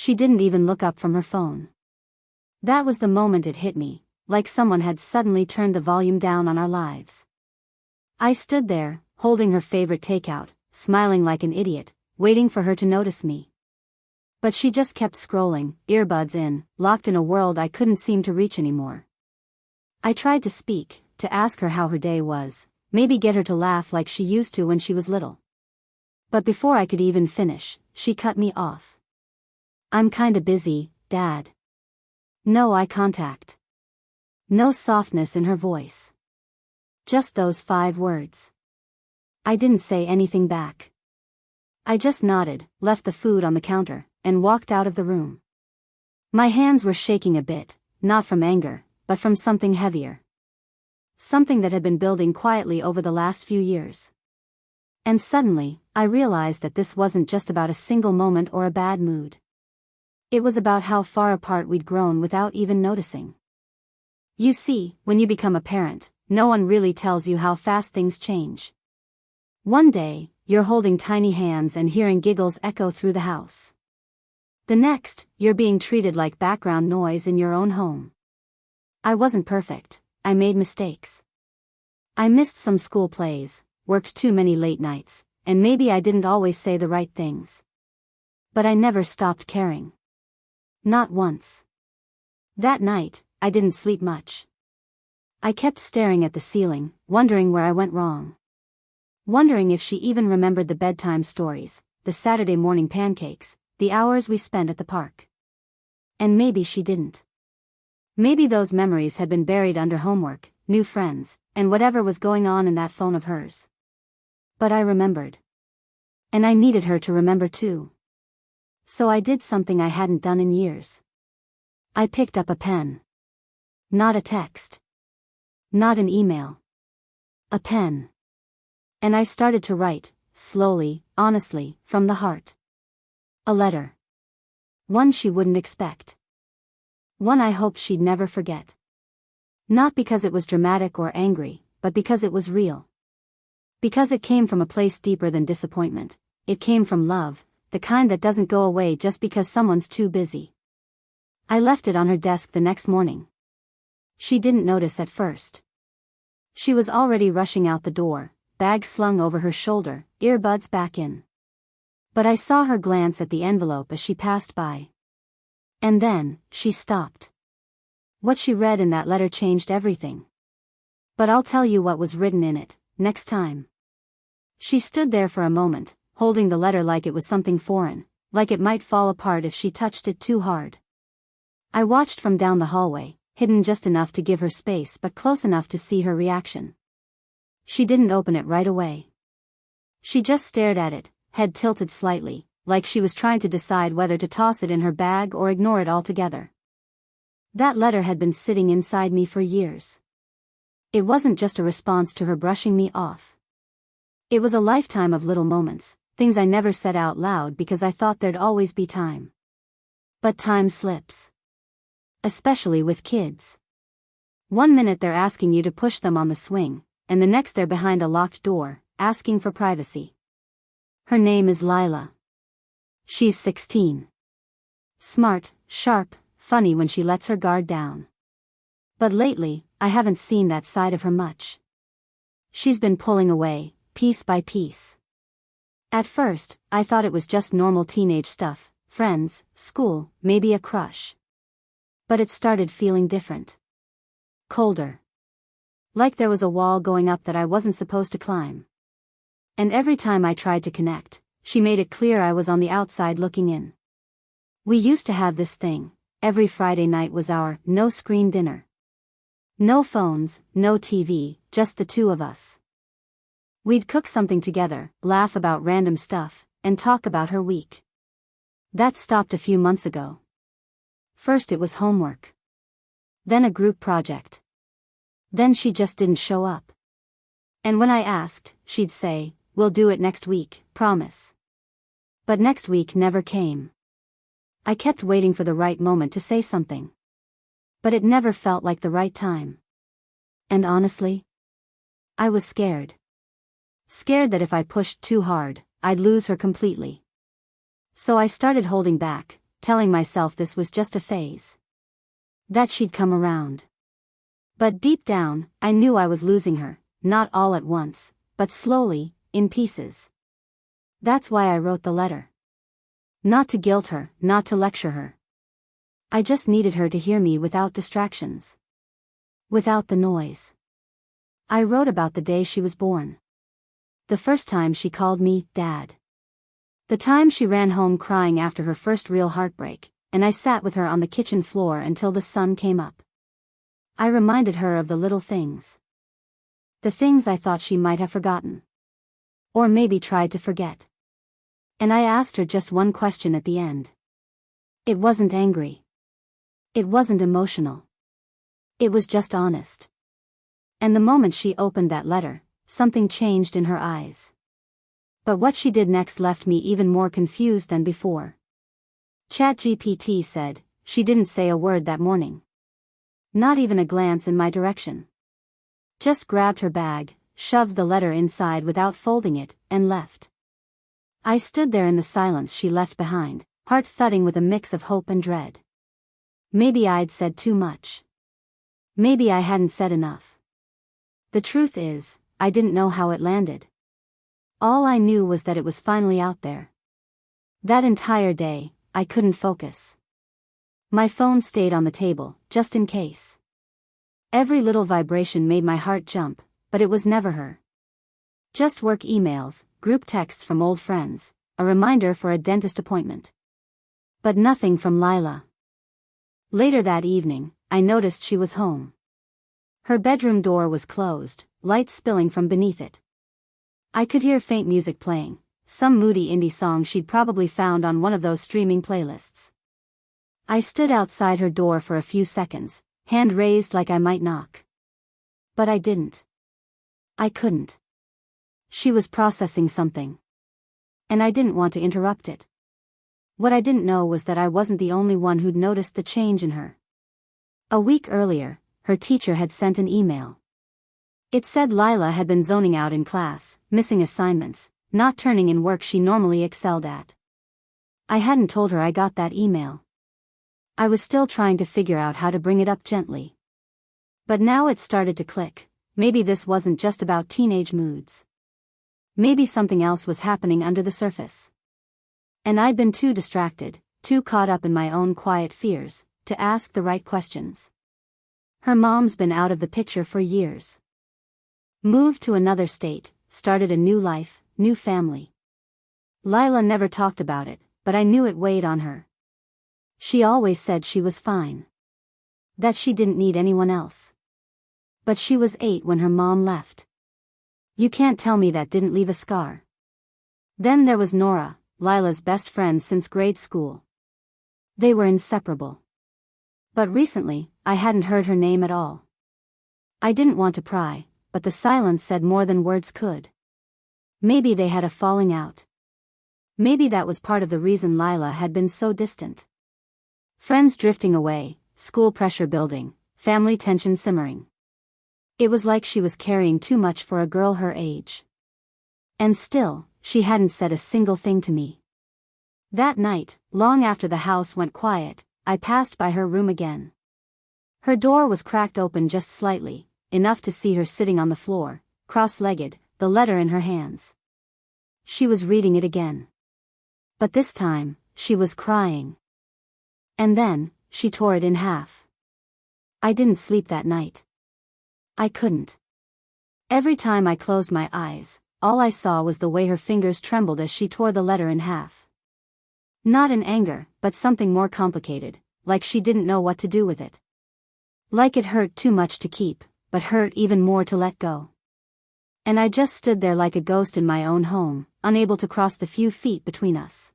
She didn't even look up from her phone. That was the moment it hit me, like someone had suddenly turned the volume down on our lives. I stood there, holding her favorite takeout, smiling like an idiot, waiting for her to notice me. But she just kept scrolling, earbuds in, locked in a world I couldn't seem to reach anymore. I tried to speak, to ask her how her day was, maybe get her to laugh like she used to when she was little. But before I could even finish, she cut me off. "I'm kinda busy, Dad." No eye contact. No softness in her voice. Just those 5 words. I didn't say anything back. I just nodded, left the food on the counter, and walked out of the room. My hands were shaking a bit, not from anger, but from something heavier. Something that had been building quietly over the last few years. And suddenly, I realized that this wasn't just about a single moment or a bad mood. It was about how far apart we'd grown without even noticing. You see, when you become a parent, no one really tells you how fast things change. One day, you're holding tiny hands and hearing giggles echo through the house. The next, you're being treated like background noise in your own home. I wasn't perfect. I made mistakes. I missed some school plays, worked too many late nights, and maybe I didn't always say the right things. But I never stopped caring. Not once. That night, I didn't sleep much. I kept staring at the ceiling, wondering where I went wrong. Wondering if she even remembered the bedtime stories, the Saturday morning pancakes, the hours we spent at the park. And maybe she didn't. Maybe those memories had been buried under homework, new friends, and whatever was going on in that phone of hers. But I remembered. And I needed her to remember too. So I did something I hadn't done in years. I picked up a pen. Not a text. Not an email. A pen. And I started to write, slowly, honestly, from the heart. A letter. One she wouldn't expect. One I hoped she'd never forget. Not because it was dramatic or angry, but because it was real. Because it came from a place deeper than disappointment. It came from love, the kind that doesn't go away just because someone's too busy. I left it on her desk the next morning. She didn't notice at first. She was already rushing out the door, bag slung over her shoulder, earbuds back in. But I saw her glance at the envelope as she passed by. And then, she stopped. What she read in that letter changed everything. But I'll tell you what was written in it, next time. She stood there for a moment, holding the letter like it was something foreign, like it might fall apart if she touched it too hard. I watched from down the hallway, hidden just enough to give her space but close enough to see her reaction. She didn't open it right away. She just stared at it, head tilted slightly, like she was trying to decide whether to toss it in her bag or ignore it altogether. That letter had been sitting inside me for years. It wasn't just a response to her brushing me off. It was a lifetime of little moments, things I never said out loud because I thought there'd always be time. But time slips. Especially with kids. One minute they're asking you to push them on the swing, and the next they're behind a locked door, asking for privacy. Her name is Lila. She's 16. Smart, sharp, funny when she lets her guard down. But lately, I haven't seen that side of her much. She's been pulling away, piece by piece. At first, I thought it was just normal teenage stuff, friends, school, maybe a crush. But it started feeling different. Colder. Like there was a wall going up that I wasn't supposed to climb. And every time I tried to connect, she made it clear I was on the outside looking in. We used to have this thing. Every Friday night was our no-screen dinner. No phones, no TV, just the two of us. We'd cook something together, laugh about random stuff, and talk about her week. That stopped a few months ago. First it was homework. Then a group project. Then she just didn't show up. And when I asked, she'd say, "We'll do it next week, promise." But next week never came. I kept waiting for the right moment to say something. But it never felt like the right time. And honestly, I was scared. Scared that if I pushed too hard, I'd lose her completely. So I started holding back, telling myself this was just a phase. That she'd come around. But deep down, I knew I was losing her, not all at once, but slowly, in pieces. That's why I wrote the letter. Not to guilt her, not to lecture her. I just needed her to hear me without distractions. Without the noise. I wrote about the day she was born. The first time she called me Dad. The time she ran home crying after her first real heartbreak, and I sat with her on the kitchen floor until the sun came up. I reminded her of the little things. The things I thought she might have forgotten. Or maybe tried to forget. And I asked her just one question at the end. It wasn't angry. It wasn't emotional. It was just honest. And the moment she opened that letter, something changed in her eyes. But what she did next left me even more confused than before. ChatGPT said, she didn't say a word that morning. Not even a glance in my direction. Just grabbed her bag, shoved the letter inside without folding it, and left. I stood there in the silence she left behind, heart thudding with a mix of hope and dread. Maybe I'd said too much. Maybe I hadn't said enough. The truth is, I didn't know how it landed. All I knew was that it was finally out there. That entire day, I couldn't focus. My phone stayed on the table, just in case. Every little vibration made my heart jump, but it was never her. Just work emails, group texts from old friends, a reminder for a dentist appointment. But nothing from Lila. Later that evening, I noticed she was home. Her bedroom door was closed, light spilling from beneath it. I could hear faint music playing, some moody indie song she'd probably found on one of those streaming playlists. I stood outside her door for a few seconds, hand raised like I might knock. But I didn't. I couldn't. She was processing something. And I didn't want to interrupt it. What I didn't know was that I wasn't the only one who'd noticed the change in her. A week earlier, her teacher had sent an email. It said Lila had been zoning out in class, missing assignments, not turning in work she normally excelled at. I hadn't told her I got that email. I was still trying to figure out how to bring it up gently. But now it started to click. Maybe this wasn't just about teenage moods. Maybe something else was happening under the surface. And I'd been too distracted, too caught up in my own quiet fears, to ask the right questions. Her mom's been out of the picture for years. Moved to another state, started a new life, new family. Lila never talked about it, but I knew it weighed on her. She always said she was fine. That she didn't need anyone else. But she was 8 when her mom left. You can't tell me that didn't leave a scar. Then there was Nora, Lila's best friend since grade school. They were inseparable. But recently, I hadn't heard her name at all. I didn't want to pry, but the silence said more than words could. Maybe they had a falling out. Maybe that was part of the reason Lila had been so distant. Friends drifting away, school pressure building, family tension simmering. It was like she was carrying too much for a girl her age. And still, she hadn't said a single thing to me. That night, long after the house went quiet, I passed by her room again. Her door was cracked open just slightly, enough to see her sitting on the floor, cross-legged, the letter in her hands. She was reading it again. But this time, she was crying. And then, she tore it in half. I didn't sleep that night. I couldn't. Every time I closed my eyes, all I saw was the way her fingers trembled as she tore the letter in half. Not in anger, but something more complicated, like she didn't know what to do with it. Like it hurt too much to keep, but hurt even more to let go. And I just stood there like a ghost in my own home, unable to cross the few feet between us.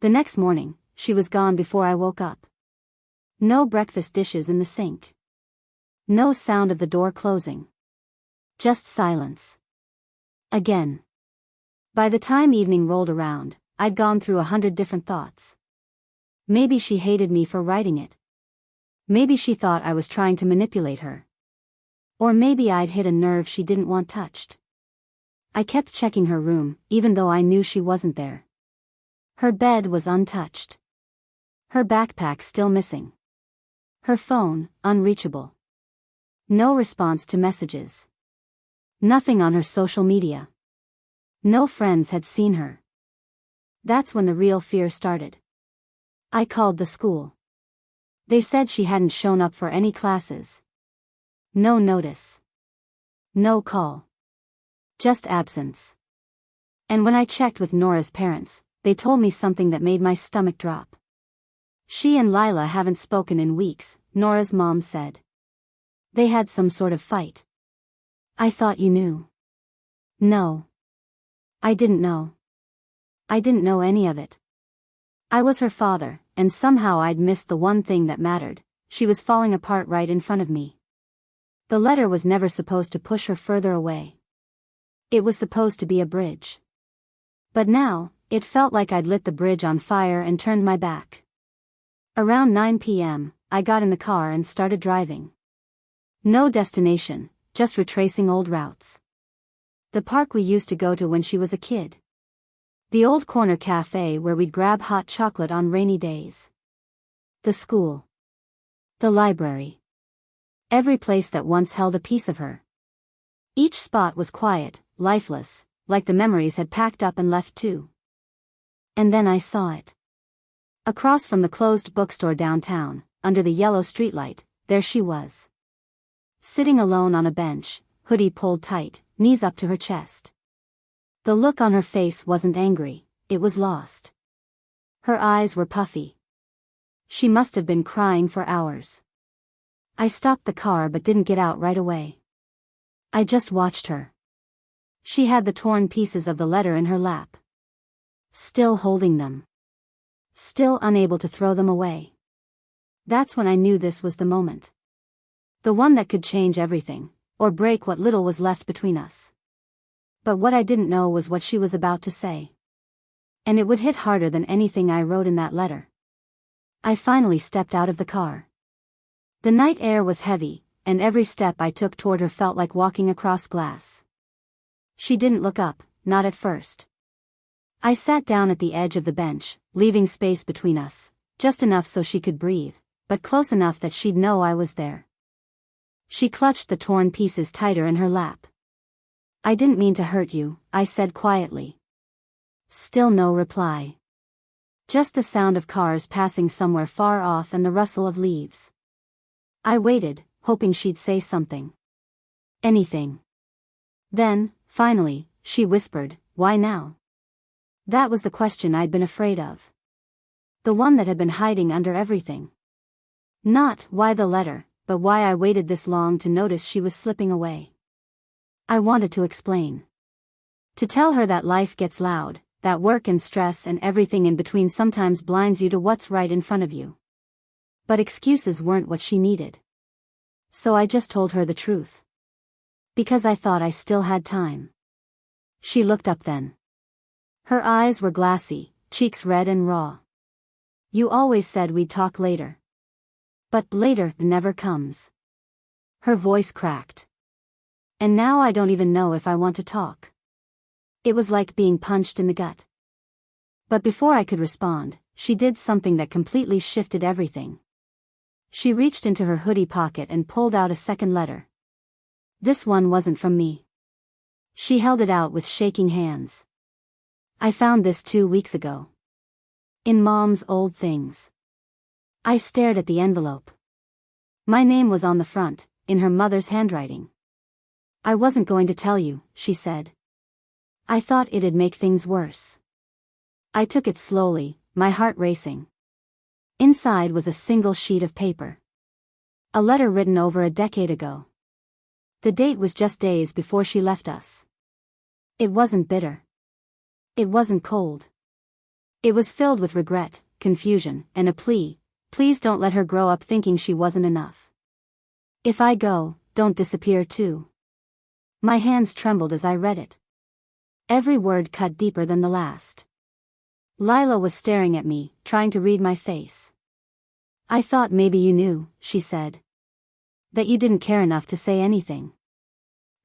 The next morning, she was gone before I woke up. No breakfast dishes in the sink. No sound of the door closing. Just silence. Again. By the time evening rolled around, I'd gone through 100 different thoughts. Maybe she hated me for writing it. Maybe she thought I was trying to manipulate her. Or maybe I'd hit a nerve she didn't want touched. I kept checking her room, even though I knew she wasn't there. Her bed was untouched. Her backpack still missing. Her phone, unreachable. No response to messages. Nothing on her social media. No friends had seen her. That's when the real fear started. I called the school. They said she hadn't shown up for any classes. No notice. No call. Just absence. And when I checked with Nora's parents, they told me something that made my stomach drop. She and Lila haven't spoken in weeks, Nora's mom said. They had some sort of fight. I thought you knew. No. I didn't know. I didn't know any of it. I was her father, and somehow I'd missed the one thing that mattered. She was falling apart right in front of me. The letter was never supposed to push her further away. It was supposed to be a bridge. But now, it felt like I'd lit the bridge on fire and turned my back. Around 9 p.m., I got in the car and started driving. No destination, just retracing old routes. The park we used to go to when she was a kid. The old corner cafe where we'd grab hot chocolate on rainy days. The school. The library. Every place that once held a piece of her. Each spot was quiet, lifeless, like the memories had packed up and left too. And then I saw it. Across from the closed bookstore downtown, under the yellow streetlight, there she was. Sitting alone on a bench, hoodie pulled tight, knees up to her chest. The look on her face wasn't angry, it was lost. Her eyes were puffy. She must have been crying for hours. I stopped the car but didn't get out right away. I just watched her. She had the torn pieces of the letter in her lap. Still holding them. Still unable to throw them away. That's when I knew this was the moment. The one that could change everything, or break what little was left between us. But what I didn't know was what she was about to say. And it would hit harder than anything I wrote in that letter. I finally stepped out of the car. The night air was heavy, and every step I took toward her felt like walking across glass. She didn't look up, not at first. I sat down at the edge of the bench, leaving space between us, just enough so she could breathe, but close enough that she'd know I was there. She clutched the torn pieces tighter in her lap. I didn't mean to hurt you, I said quietly. Still no reply. Just the sound of cars passing somewhere far off and the rustle of leaves. I waited, hoping she'd say something. Anything. Then, finally, she whispered, "Why now?" That was the question I'd been afraid of. The one that had been hiding under everything. Not why the letter, but why I waited this long to notice she was slipping away. I wanted to explain. To tell her that life gets loud, that work and stress and everything in between sometimes blinds you to what's right in front of you. But excuses weren't what she needed. So I just told her the truth. Because I thought I still had time. She looked up then. Her eyes were glassy, cheeks red and raw. You always said we'd talk later. But later never comes. Her voice cracked. And now I don't even know if I want to talk. It was like being punched in the gut. But before I could respond, she did something that completely shifted everything. She reached into her hoodie pocket and pulled out a second letter. This one wasn't from me. She held it out with shaking hands. I found this 2 weeks ago. In Mom's old things. I stared at the envelope. My name was on the front, in her mother's handwriting. I wasn't going to tell you, she said. I thought it'd make things worse. I took it slowly, my heart racing. Inside was a single sheet of paper. A letter written over a decade ago. The date was just days before she left us. It wasn't bitter. It wasn't cold. It was filled with regret, confusion, and a plea. Please don't let her grow up thinking she wasn't enough. If I go, don't disappear too. My hands trembled as I read it. Every word cut deeper than the last. Lila was staring at me, trying to read my face. I thought maybe you knew, she said. That you didn't care enough to say anything.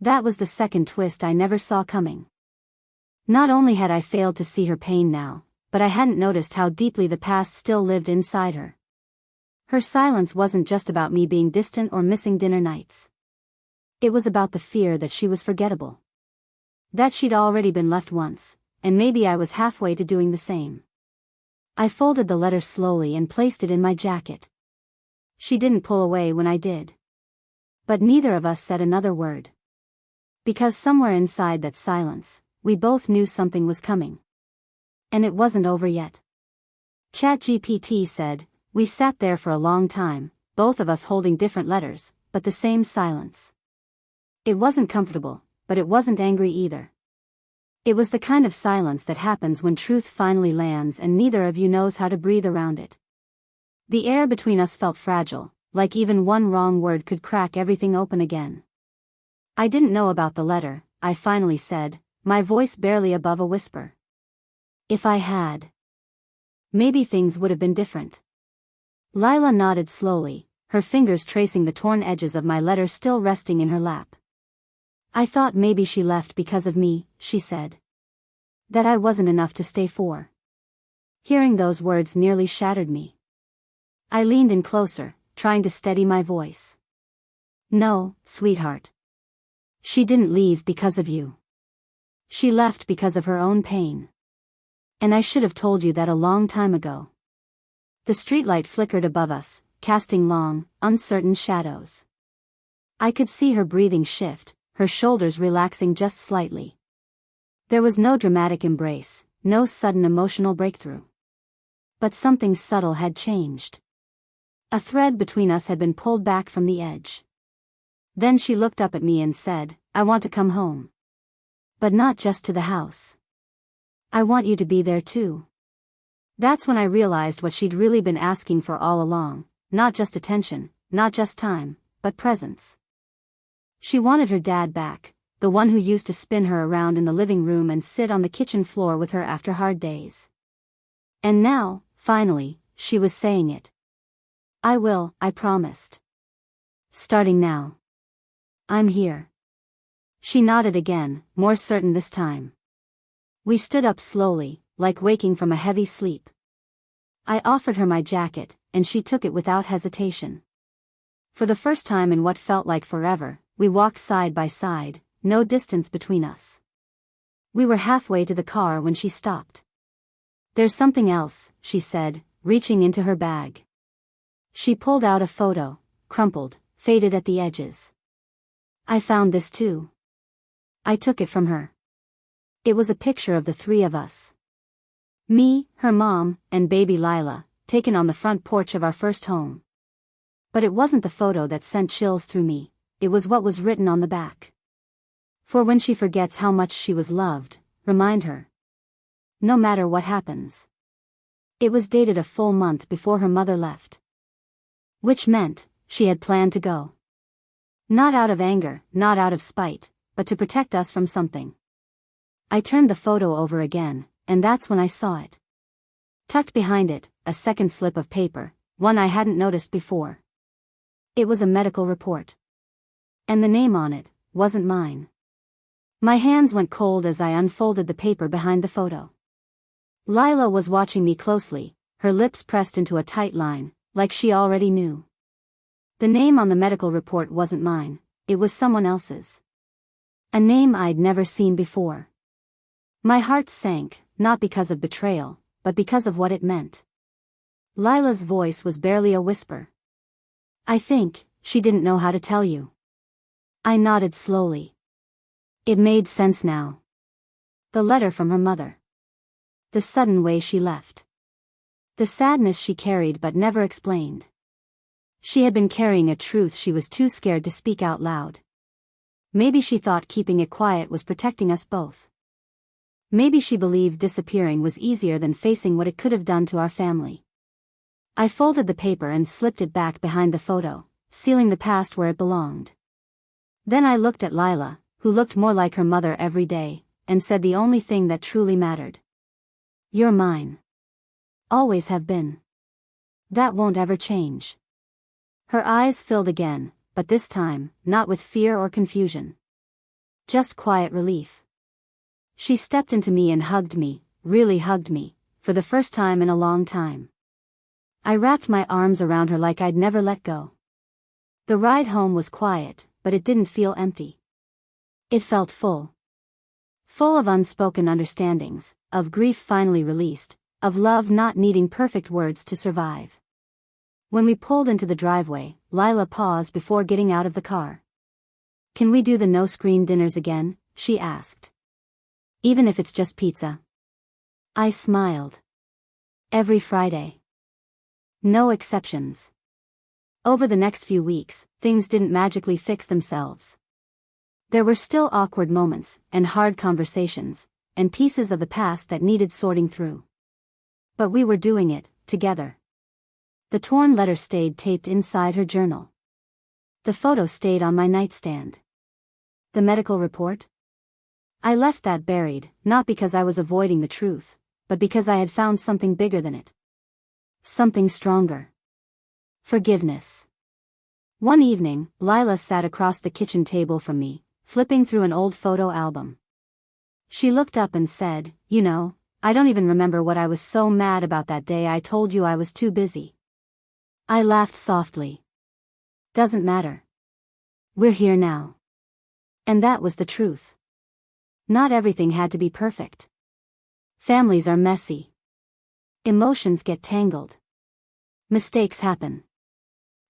That was the second twist I never saw coming. Not only had I failed to see her pain now, but I hadn't noticed how deeply the past still lived inside her. Her silence wasn't just about me being distant or missing dinner nights. It was about the fear that she was forgettable. That she'd already been left once, and maybe I was halfway to doing the same. I folded the letter slowly and placed it in my jacket. She didn't pull away when I did. But neither of us said another word. Because somewhere inside that silence, we both knew something was coming. And it wasn't over yet. ChatGPT said, "We sat there for a long time, both of us holding different letters, but the same silence. It wasn't comfortable, but it wasn't angry either. It was the kind of silence that happens when truth finally lands and neither of you knows how to breathe around it. The air between us felt fragile, like even one wrong word could crack everything open again." "I didn't know about the letter," I finally said, my voice barely above a whisper. "If I had, maybe things would have been different." Lila nodded slowly, her fingers tracing the torn edges of my letter still resting in her lap. "I thought maybe she left because of me," she said. "That I wasn't enough to stay for." Hearing those words nearly shattered me. I leaned in closer, trying to steady my voice. "No, sweetheart. She didn't leave because of you. She left because of her own pain. And I should have told you that a long time ago." The streetlight flickered above us, casting long, uncertain shadows. I could see her breathing shift, her shoulders relaxing just slightly. There was no dramatic embrace, no sudden emotional breakthrough. But something subtle had changed. A thread between us had been pulled back from the edge. Then she looked up at me and said, "I want to come home. But not just to the house. I want you to be there too." That's when I realized what she'd really been asking for all along, not just attention, not just time, but presence. She wanted her dad back, the one who used to spin her around in the living room and sit on the kitchen floor with her after hard days. And now, finally, she was saying it. "I will," I promised. "Starting now. I'm here." She nodded again, more certain this time. We stood up slowly, like waking from a heavy sleep. I offered her my jacket, and she took it without hesitation. For the first time in what felt like forever, we walked side by side, no distance between us. We were halfway to the car when she stopped. "There's something else," she said, reaching into her bag. She pulled out a photo, crumpled, faded at the edges. "I found this too." I took it from her. It was a picture of the three of us. Me, her mom, and baby Lila, taken on the front porch of our first home. But it wasn't the photo that sent chills through me, it was what was written on the back. "For when she forgets how much she was loved, remind her. No matter what happens." It was dated a full month before her mother left. Which meant, she had planned to go. Not out of anger, not out of spite, but to protect us from something. I turned the photo over again, and that's when I saw it. Tucked behind it, a second slip of paper, one I hadn't noticed before. It was a medical report. And the name on it wasn't mine. My hands went cold as I unfolded the paper behind the photo. Lila was watching me closely, her lips pressed into a tight line, like she already knew. The name on the medical report wasn't mine, it was someone else's. A name I'd never seen before. My heart sank, not because of betrayal, but because of what it meant. Lila's voice was barely a whisper. "I think, she didn't know how to tell you." I nodded slowly. It made sense now. The letter from her mother. The sudden way she left. The sadness she carried but never explained. She had been carrying a truth she was too scared to speak out loud. Maybe she thought keeping it quiet was protecting us both. Maybe she believed disappearing was easier than facing what it could have done to our family. I folded the paper and slipped it back behind the photo, sealing the past where it belonged. Then I looked at Lila, who looked more like her mother every day, and said the only thing that truly mattered. "You're mine. Always have been. That won't ever change." Her eyes filled again, but this time, not with fear or confusion. Just quiet relief. She stepped into me and hugged me, really hugged me, for the first time in a long time. I wrapped my arms around her like I'd never let go. The ride home was quiet, but it didn't feel empty. It felt full. Full of unspoken understandings, of grief finally released, of love not needing perfect words to survive. When we pulled into the driveway, Lila paused before getting out of the car. "Can we do the no-screen dinners again?" she asked. "Even if it's just pizza." I smiled. "Every Friday. No exceptions." Over the next few weeks, things didn't magically fix themselves. There were still awkward moments, and hard conversations, and pieces of the past that needed sorting through. But we were doing it, together. The torn letter stayed taped inside her journal. The photo stayed on my nightstand. The medical report? I left that buried, not because I was avoiding the truth, but because I had found something bigger than it. Something stronger. Forgiveness. One evening, Lila sat across the kitchen table from me, flipping through an old photo album. She looked up and said, "You know, I don't even remember what I was so mad about that day I told you I was too busy." I laughed softly. "Doesn't matter. We're here now." And that was the truth. Not everything had to be perfect. Families are messy. Emotions get tangled. Mistakes happen.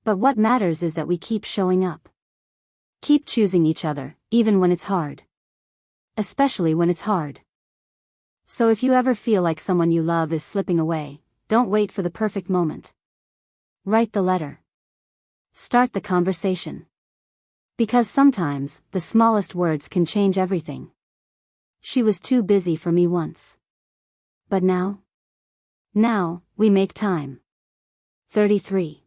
But what matters is that we keep showing up. Keep choosing each other, even when it's hard. Especially when it's hard. So if you ever feel like someone you love is slipping away, don't wait for the perfect moment. Write the letter. Start the conversation. Because sometimes, the smallest words can change everything. She was too busy for me once. But now? Now, we make time. 33.